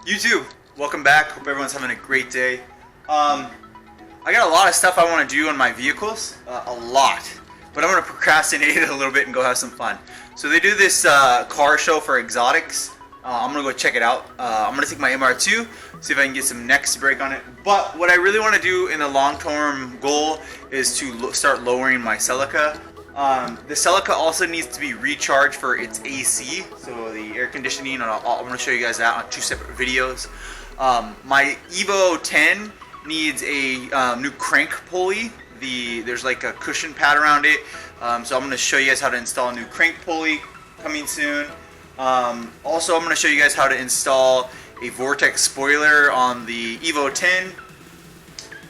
YouTube, welcome back. Hope everyone's having a great day. I got a lot of stuff I want to do on my vehicles, a lot, but I'm going to procrastinate it a little bit and go have some fun. So they do this car show for exotics. I'm going to go check it out. I'm going to take my MR2, see if I can get some necks to break on it. But what I really want to do in the long-term goal is to start lowering my CELICA. The CELICA also needs to be recharged for its AC, so the air conditioning, and I'm going to show you guys that on 2 separate videos. My Evo 10 needs a new crank pulley. There's like a cushion pad around it, so I'm going to show you guys how to install a new crank pulley coming soon. Also, I'm going to show you guys how to install a vortex spoiler on the Evo 10.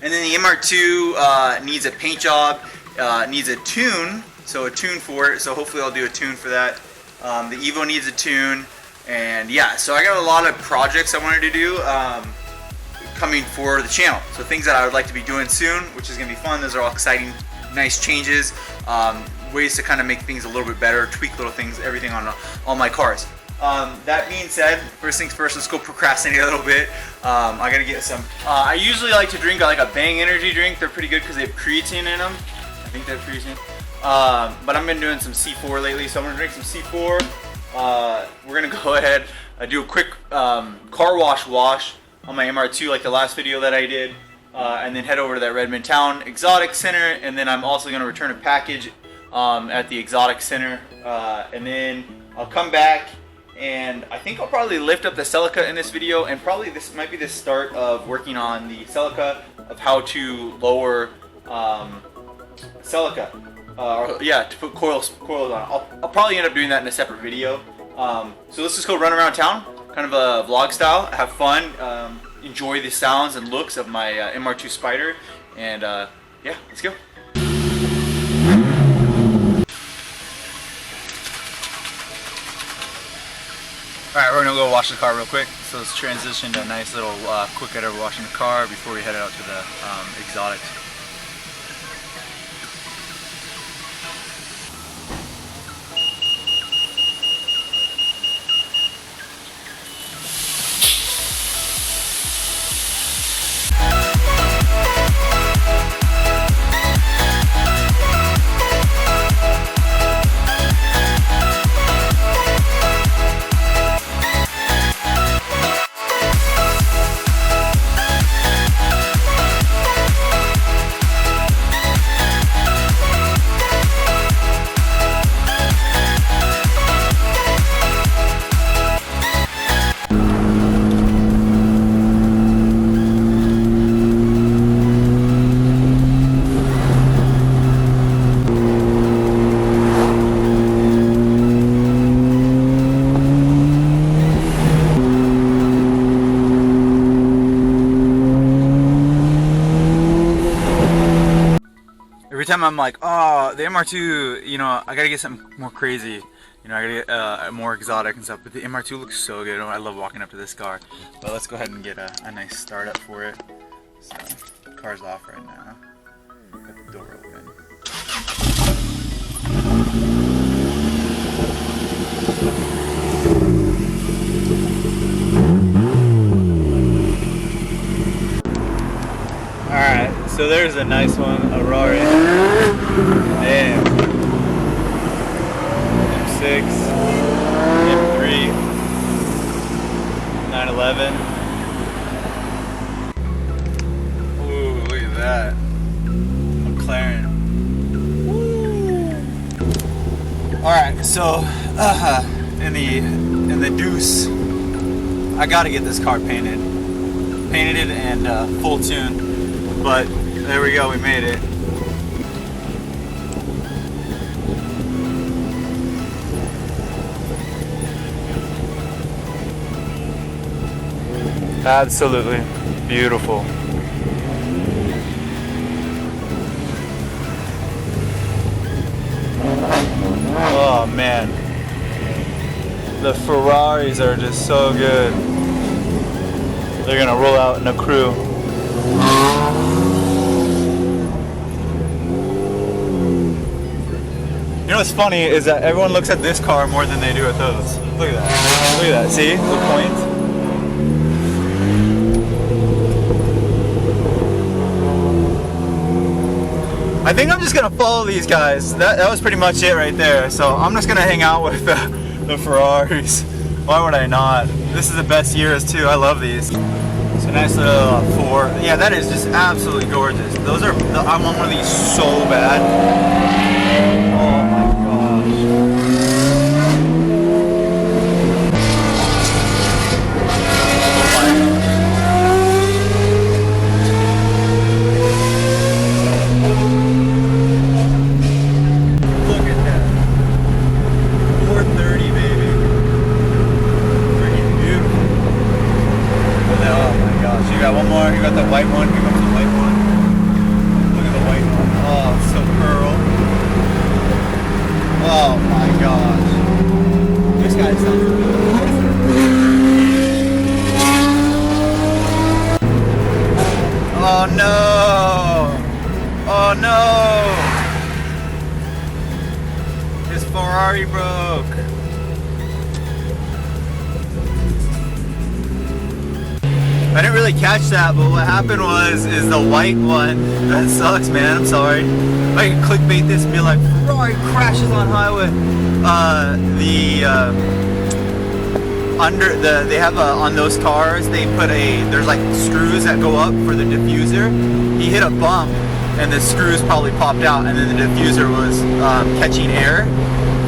And then the MR2 needs a paint job, needs a tune. So a tune for it, so hopefully I'll do a tune for that. The Evo needs a tune, and yeah, so I got a lot of projects I wanted to do coming for the channel. So things that I would like to be doing soon, which is gonna be fun. Those are all exciting, nice changes, ways to kind of make things a little bit better, tweak little things, everything on all my cars. That being said, first things first, let's go procrastinate a little bit. I gotta get some. I usually like to drink like a Bang energy drink. They're pretty good because they have creatine in them. I think they have creatine. But I've been doing some C4 lately, so I'm gonna drink some C4. We're gonna go ahead, do a quick car wash on my MR2, like the last video that I did, and then head over to that Redmond Town Exotic Center, and then I'm also gonna return a package at the Exotic Center, and then I'll come back, and I think I'll probably lift up the CELICA in this video, and probably this might be the start of working on the CELICA, of how to lower CELICA. Yeah, to put coils on. I'll probably end up doing that in a separate video. So let's just go run around town, kind of a vlog style, have fun, enjoy the sounds and looks of my MR2 Spyder, and yeah, let's go. Alright, we're gonna go wash the car real quick. So let's transition to a nice little quick edit of washing the car before we head out to the exotics. Every time I'm like, oh, the MR2, you know, I gotta get something more crazy. You know, I gotta get more exotic and stuff. But the MR2 looks so good. I love walking up to this car. But let's go ahead and get a nice startup for it. So, the car's off right now. Got the door open. Alright, so there's a nice one, a Ferrari. Damn. M6, M3, 911. Ooh, look at that. McLaren. Alright, so in the deuce, I gotta get this car painted. Painted it and full tune. But there we go, we made it. Absolutely beautiful. Oh man, the Ferraris are just so good. They're gonna roll out in a crew. You know what's funny is that everyone looks at this car more than they do at those. Look at that. Look at that. See the points? I think I'm just gonna follow these guys. That was pretty much it right there. So I'm just gonna hang out with the Ferraris. Why would I not? This is the best years too. I love these. It's a nice little 4. Yeah, that is just absolutely gorgeous. Those are. I want one of these so bad. Oh my gosh. White one, here comes the white one. Look at the white one. Oh, it's so pearl. Oh my gosh. This guy sounds Oh no! Oh no! His Ferrari broke. I didn't really catch that, but what happened is the white one. That sucks, man. I'm sorry. I can clickbait this and be like, Ferrari crashes on highway. They have on those cars, they put there's like screws that go up for the diffuser. He hit a bump and the screws probably popped out, and then the diffuser was catching air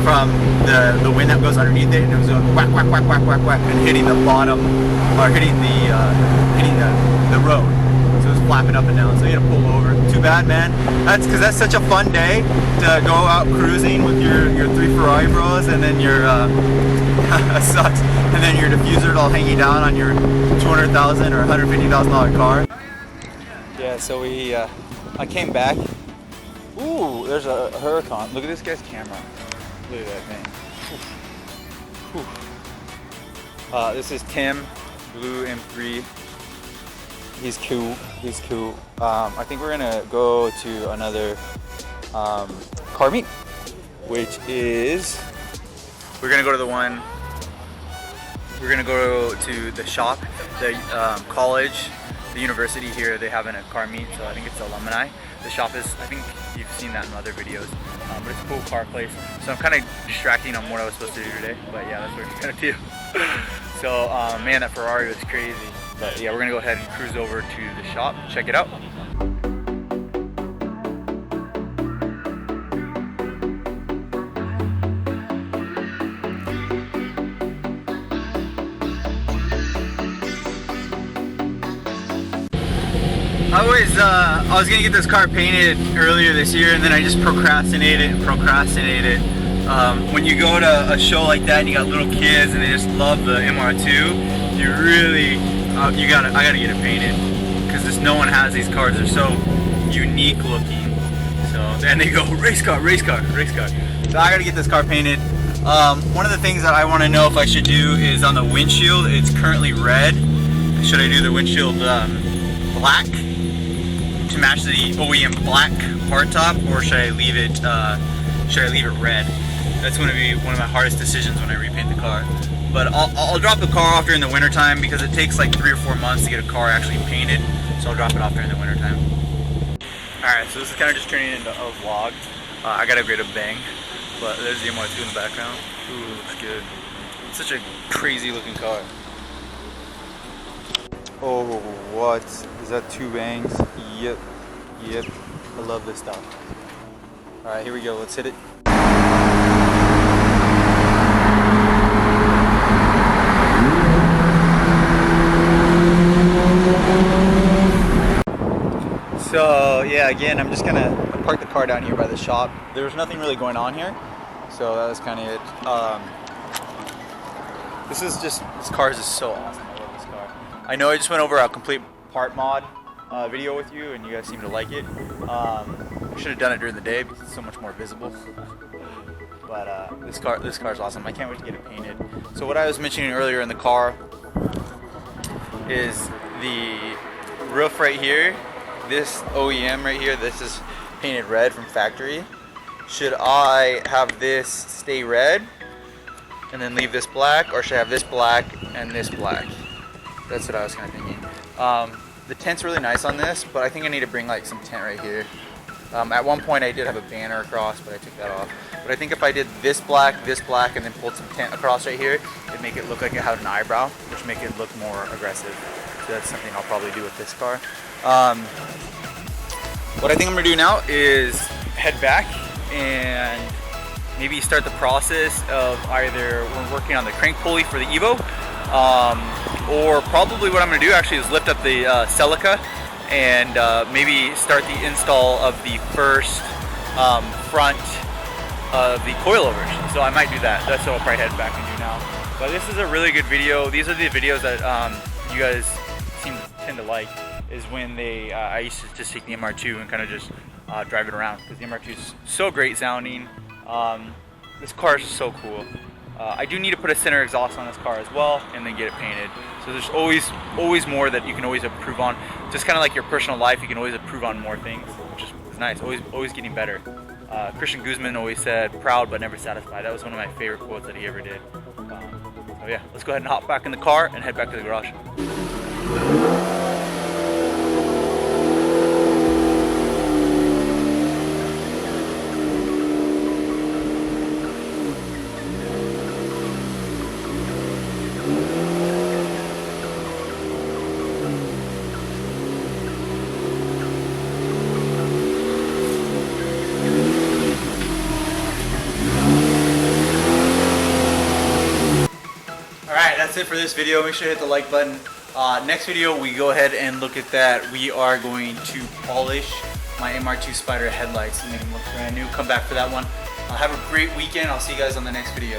from the wind that goes underneath it, and it was going whack, whack, whack, whack, whack, whack, and hitting the bottom, or hitting the road. So it was flapping up and down, so you had to pull over. Too bad, man. That's because that's such a fun day to go out cruising with your 3 Ferrari bros, and then your that sucks. And then your diffuser all hanging down on your $200,000 or $150,000 car. Yeah, so I came back. Ooh, there's a Huracan. Look at this guy's camera. Look at that thing. This is Tim, blue M3. He's cool. He's cool. I think we're gonna go to another car meet, which is we're gonna go to the shop, the college, the university here. They have a car meet, so I think it's alumni. The shop is, I think you've seen that in other videos, but it's a cool car place. So I'm kind of distracting on what I was supposed to do today, but yeah, that's what we're gonna do. So man, that Ferrari was crazy. But yeah, we're gonna go ahead and cruise over to the shop, check it out. I was gonna get this car painted earlier this year, and then I just procrastinated. When you go to a show like that and you got little kids and they just love the MR2, you really, I gotta get it painted, because just no one has these cars. They're so unique looking. So then they go race car. So I gotta get this car painted. One of the things that I want to know if I should do is on the windshield. It's currently red. Should I do the windshield black to match the OEM black hardtop, or should I leave it red? That's going to be one of my hardest decisions when I repaint the car. But I'll drop the car off during the winter time, because it takes like 3 or 4 months to get a car actually painted. So I'll drop it off during the winter time. Alright, so this is kind of just turning into a vlog. I got a great bang, but there's the MR2 in the background. Ooh, looks good. It's such a crazy looking car. Oh, what? Is that 2 bangs? Yep. I love this stuff. Alright, here we go. Let's hit it. So, yeah, again, I'm just gonna park the car down here by the shop. There was nothing really going on here, so that was kind of it. This car is just so awesome. I love this car. I know I just went over a complete part mod video with you, and you guys seem to like it. I should have done it during the day because it's so much more visible. But this car is awesome. I can't wait to get it painted. So what I was mentioning earlier in the car is the roof right here. This OEM right here, this is painted red from factory. Should I have this stay red and then leave this black, or should I have this black and this black? That's what I was kind of thinking. The tint's really nice on this, but I think I need to bring like some tint right here. At one point I did have a banner across, but I took that off. But I think if I did this black, and then pulled some tint across right here, it'd make it look like it had an eyebrow, which make it look more aggressive. So that's something I'll probably do with this car. What I think I'm gonna do now is head back and maybe start the process of either we're working on the crank pulley for the Evo, or probably what I'm gonna do actually is lift up the CELICA and maybe start the install of the first front of the coilovers. So I might do that. That's what I'll probably head back and do now. But this is a really good video. These are the videos that you guys tend to like, is when they I used to just take the MR2 and kind of just drive it around, because the MR2 is so great sounding. This car is so cool. I do need to put a center exhaust on this car as well, and then get it painted. So there's always more that you can always improve on. Just kind of like your personal life, you can always improve on more things, which is nice. Always getting better. Christian Guzman always said, "Proud but never satisfied." That was one of my favorite quotes that he ever did. So yeah, let's go ahead and hop back in the car and head back to the garage. Alright, that's it for this video. Make sure to hit the like button. Next video, we go ahead and look at that. We are going to polish my MR2 Spyder headlights and make them look brand new. Come back for that one. Have a great weekend. I'll see you guys on the next video.